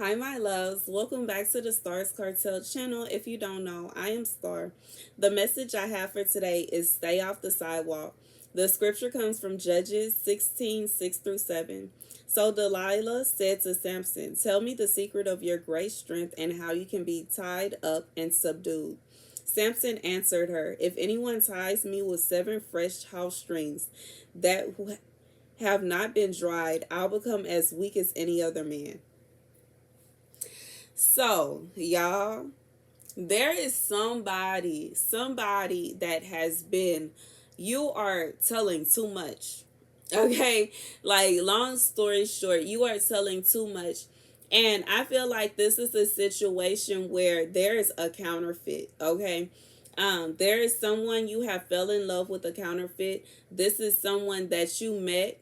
Hi, my loves. Welcome back to the Starscartel channel. If you don't know, I am Star. The message I have for today is stay off the sidewalk. The scripture comes from Judges 16:6 through 7. So Delilah said to Samson, "Tell me the secret of your great strength and how you can be tied up and subdued." Samson answered her, "If anyone ties me with 7 fresh house strings that have not been dried, I'll become as weak as any other man." So, y'all, there is somebody that has been, you are telling too much. Okay? Like, long story short, you are telling too much. And I feel like this is a situation where there is a counterfeit. Okay? There is someone you have fell in love with a counterfeit. This is someone that you met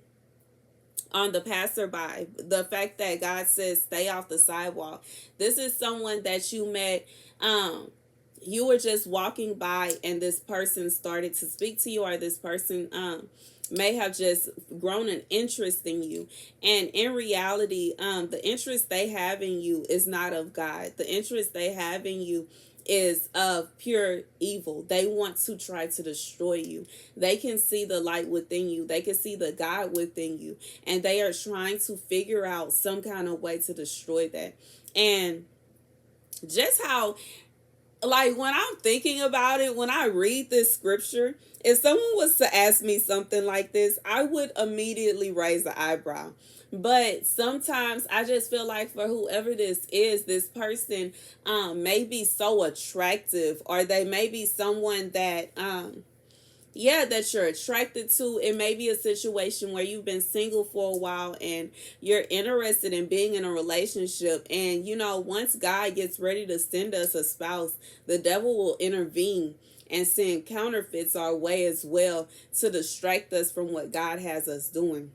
on the passerby. The fact that God says stay off the sidewalk. This is someone that you met. You were just walking by and this person started to speak to you, or this person may have just grown an interest in you. And in reality, the interest they have in you is not of God. The interest they have in you is of pure evil. They want to try to destroy you. They can see the light within you. They can see the God within you. And they are trying to figure out some kind of way to destroy that. And just how, like, when I'm thinking about it, when I read this scripture, if someone was to ask me something like this, I would immediately raise an eyebrow. But sometimes I just feel like for whoever this person may be so attractive, or they may be someone that that you're attracted to. It may be a situation where you've been single for a while and you're interested in being in a relationship. And once God gets ready to send us a spouse, the devil will intervene and send counterfeits our way as well to distract us from what God has us doing.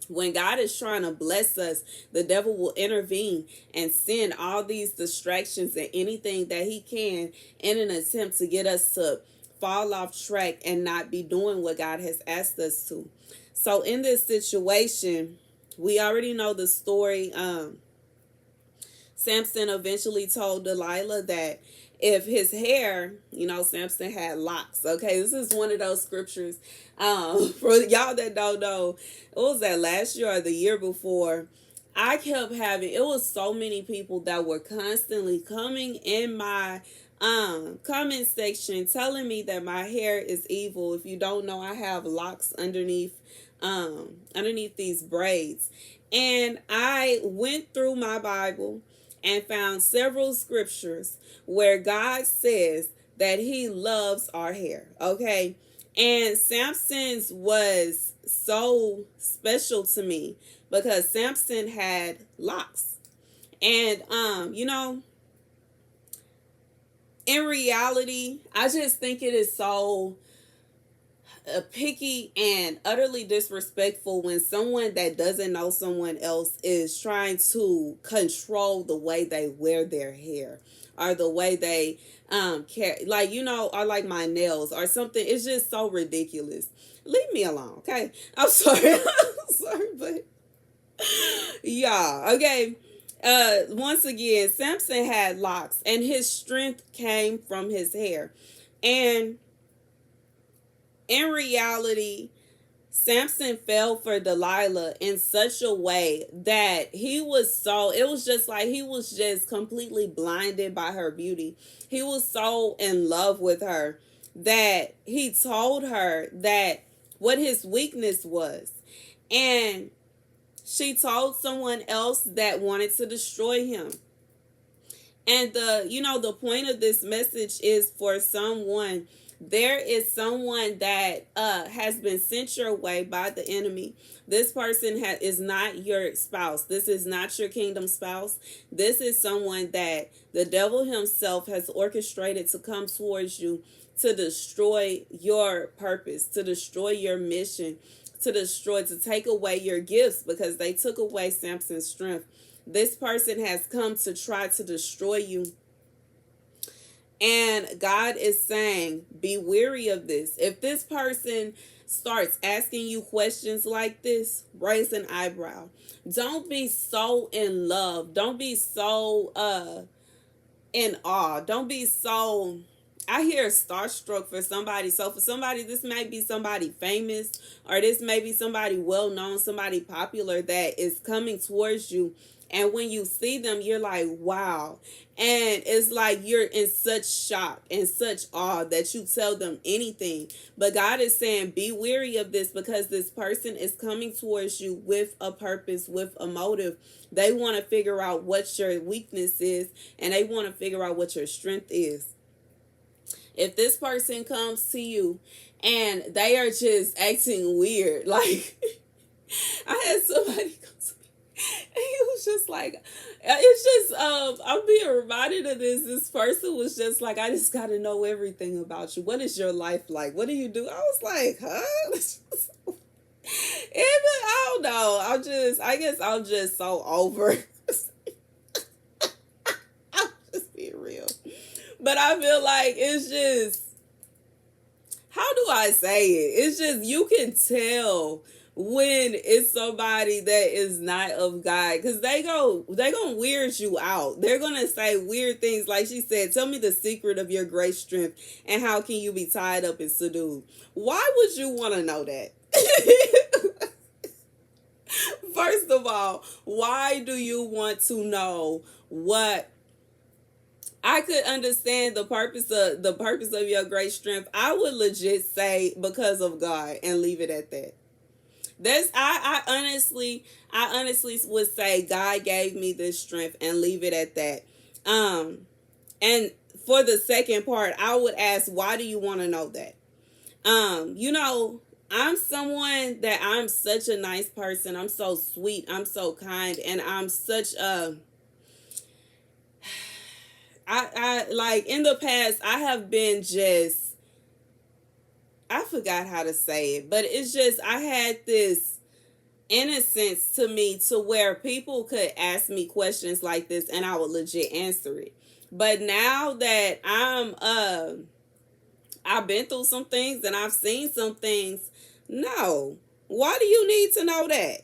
When God is trying to bless us, the devil will intervene and send all these distractions and anything that he can in an attempt to get us to fall off track and not be doing what God has asked us to. So in this situation, we already know the story. Samson eventually told Delilah that if his hair, Samson had locks. Okay, this is one of those scriptures. For y'all that don't know, it was that last year or the year before. I kept having, it was so many people that were constantly coming in my comment section telling me that my hair is evil. If you don't know, I have locks underneath these braids. And I went through my Bible and found several scriptures where God says that he loves our hair. Okay. And Samson's was so special to me because Samson had locks. And in reality, I just think it is so picky and utterly disrespectful when someone that doesn't know someone else is trying to control the way they wear their hair, or the way they care, like, or like my nails or something. It's just so ridiculous. Leave me alone, okay? I'm sorry. I'm sorry, but yeah, okay. Once again, Samson had locks and his strength came from his hair. And in reality, Samson fell for Delilah in such a way that it was just like he was just completely blinded by her beauty. He was so in love with her that he told her that what his weakness was. And she told someone else that wanted to destroy him. And the point of this message is for someone. There is someone that has been sent your way by the enemy. This person is not your spouse. This is not your kingdom spouse. This is someone that the devil himself has orchestrated to come towards you to destroy your purpose, to destroy your mission, to take away your gifts, because they took away Samson's strength. This person has come to try to destroy you. And God is saying, be weary of this. If this person starts asking you questions like this, raise an eyebrow. Don't be so in love. Don't be so in awe. Don't be so, I hear starstruck for somebody. So for somebody, this might be somebody famous, or this may be somebody well known, somebody popular that is coming towards you. And when you see them, you're like, wow. And it's like you're in such shock and such awe that you tell them anything. But God is saying, be weary of this, because this person is coming towards you with a purpose, with a motive. They want to figure out what your weakness is, and they want to figure out what your strength is. If this person comes to you and they are just acting weird, like I had somebody come to me and he was just like, it's just I'm being reminded of this. This person was just like, I just gotta know everything about you. What is your life like? What do you do? I was like, huh? Even, I don't know. I guess I'm just so over. I'm just being real. But I feel like it's just, how do I say it? It's just, you can tell when it's somebody that is not of God, because they're gonna weird you out. They're gonna say weird things, like she said, tell me the secret of your great strength, and how can you be tied up and subdued. Why would you want to know that? First of all, why do you want to know what? I could understand the purpose of your great strength. I would legit say because of God and leave it at that. That's I honestly would say God gave me this strength and leave it at that. And for the second part, I would ask, why do you want to know that? You know, I'm someone that, I'm such a nice person. I'm so sweet. I'm so kind, and I'm such a, I like, in the past I have been just, I forgot how to say it, but it's just, I had this innocence to me to where people could ask me questions like this and I would legit answer it. But now that I've been through some things and I've seen some things, no. Why do you need to know that?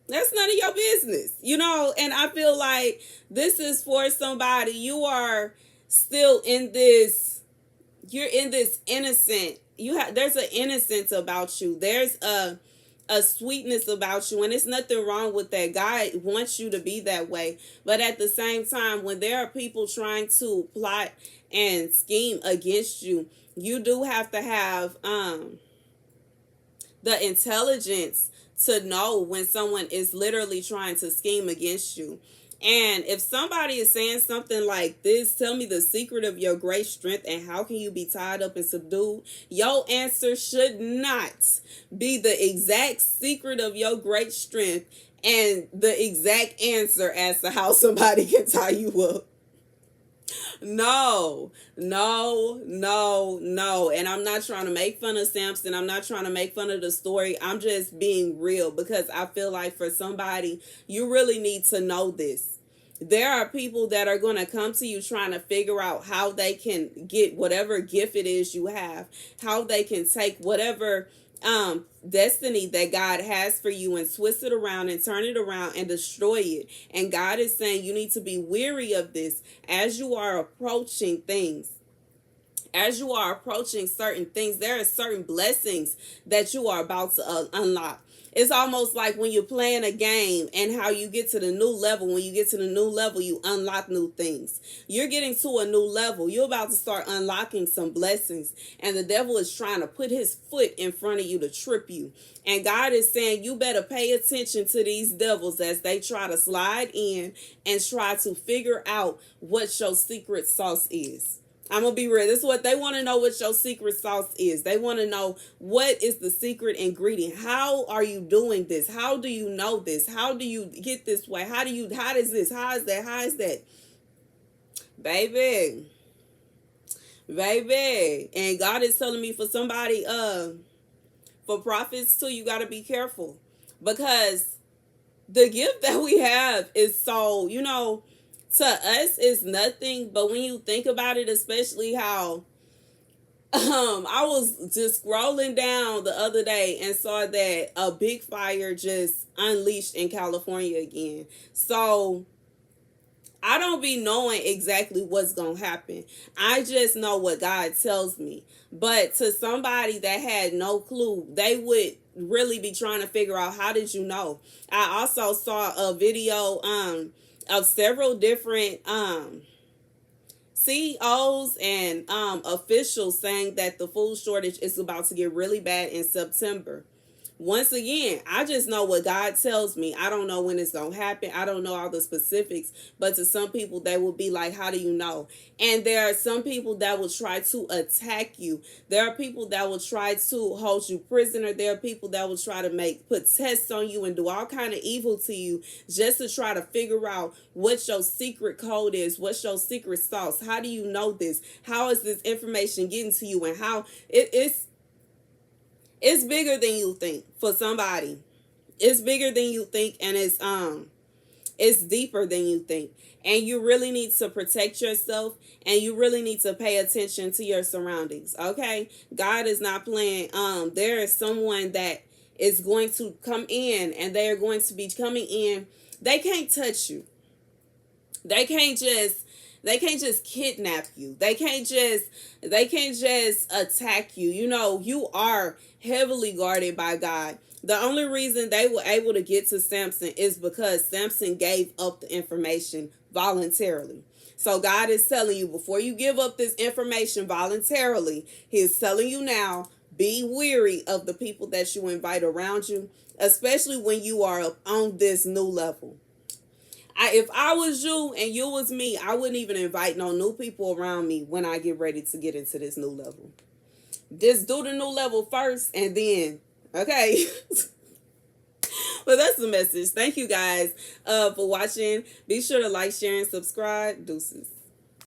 That's none of your business, you know. And I feel like this is for somebody. You are still in this, you're in this innocent, there's an innocence about you. There's a sweetness about you, and it's nothing wrong with that. God wants you to be that way. But at the same time, when there are people trying to plot and scheme against you, you do have to have the intelligence to know when someone is literally trying to scheme against you. And if somebody is saying something like this, tell me the secret of your great strength and how can you be tied up and subdued, your answer should not be the exact secret of your great strength and the exact answer as to how somebody can tie you up. No, no, no, no. And I'm not trying to make fun of Samson. I'm not trying to make fun of the story. I'm just being real, because I feel like for somebody, you really need to know this. There are people that are going to come to you trying to figure out how they can get whatever gift it is you have, how they can take whatever destiny that God has for you and twist it around and turn it around and destroy it. And God is saying you need to be weary of this as you are approaching things. As you are approaching certain things, there are certain blessings that you are about to unlock. It's almost like when you're playing a game and how you get to the new level. When you get to the new level, you unlock new things. You're getting to a new level. You're about to start unlocking some blessings. And the devil is trying to put his foot in front of you to trip you. And God is saying you better pay attention to these devils as they try to slide in and try to figure out what your secret sauce is. I'm going to be real. This is what they want to know, what your secret sauce is. They want to know what is the secret ingredient. How are you doing this? How do you know this? How do you get this way? How does this? How is that? How is that? Baby. Baby. And God is telling me for somebody, for prophets too, you got to be careful. Because the gift that we have is so, To us it's nothing, but when you think about it, especially how I was just scrolling down the other day and saw that a big fire just unleashed in California again. So I don't be knowing exactly what's going to happen. I just know what God tells me. But to somebody that had no clue, they would really be trying to figure out, how did you know? I also saw a video of several different CEOs and officials saying that the food shortage is about to get really bad in September. Once again, I just know what God tells me. I don't know when it's going to happen. I don't know all the specifics. But to some people, they will be like, how do you know? And there are some people that will try to attack you. There are people that will try to hold you prisoner. There are people that will try to put tests on you and do all kind of evil to you just to try to figure out what your secret code is, what's your secret sauce. How do you know this? How is this information getting to you? And how it's bigger than you think for somebody. It's bigger than you think, and it's deeper than you think. And you really need to protect yourself, and you really need to pay attention to your surroundings. Okay? God is not playing. There is someone that is going to come in, and they are going to be coming in. They can't touch you. They can't just kidnap you. They can't just attack you. You know, you are heavily guarded by God. The only reason they were able to get to Samson is because Samson gave up the information voluntarily. So God is telling you, before you give up this information voluntarily, He is telling you now, be weary of the people that you invite around you, especially when you are on this new level. If I was you and you was me, I wouldn't even invite no new people around me when I get ready to get into this new level. Just do the new level first, and then, okay. Well, that's the message. Thank you guys for watching. Be sure to like, share, and subscribe. Deuces.